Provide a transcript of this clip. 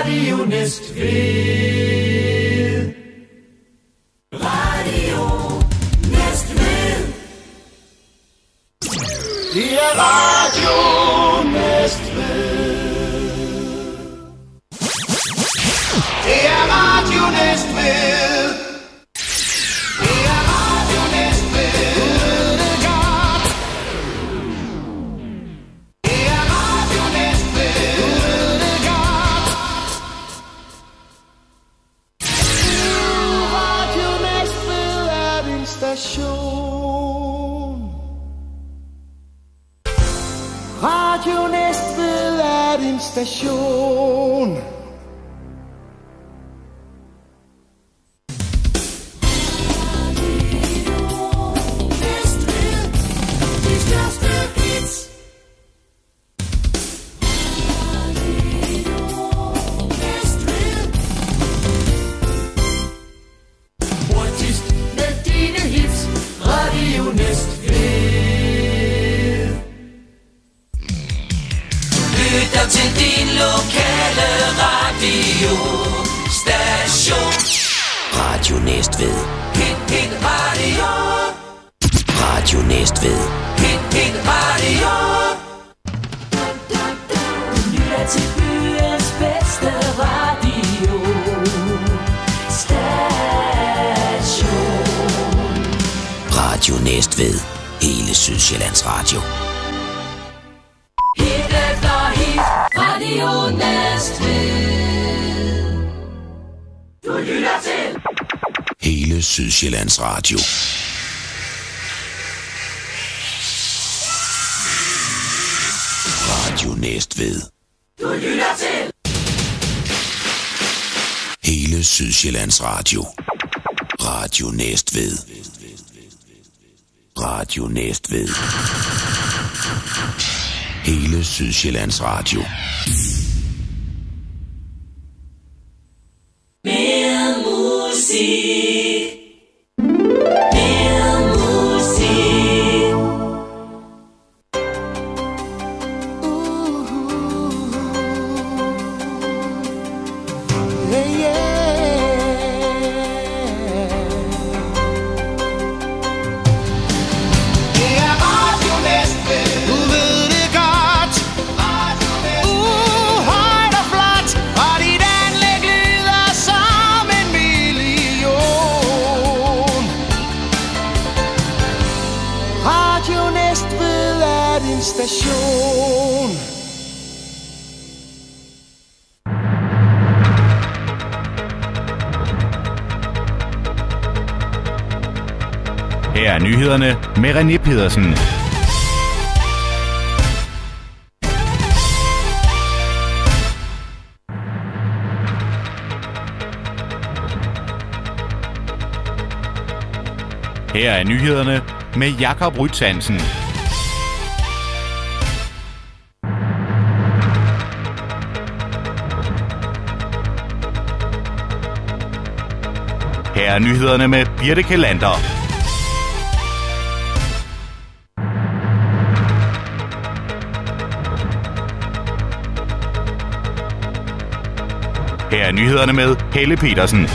Radio Næstved. Radio Næstved. Det er Radio Næstved. Det er Radio Næstved. Det er Radio Næstved. Det er Radio Næstved. Radio Næstved er din station. Radio Næstved er din station. Lytter til din lokale radiostation. Radio Næstved. Hit, hit, radio. Radio Næstved. Hit, hit, radio. Lytter til byens bedste radiostation. Radio Næstved. Hele Sydsjællands Radio. Radio Næstved. Du lytter til hele Sydsjællands Radio. Radio Næstved. Du lytter til hele Sydsjællands Radio. Radio Næstved. Radio Næstved. Hele Sydsjællands Radio. Mere musik. Mere musik. Yeah, yeah. Det er Radio Næstved. Du ved det godt. Radio Næstved. Højt og flot. Og dit anlæg lyder som en million. Radio Næstved er din station. Her er nyhederne med René Pedersen. Her er nyhederne med Jakob Rytz Hansen. Her er nyhederne med Birte Kelander. Her er nyhederne med Helle Petersen.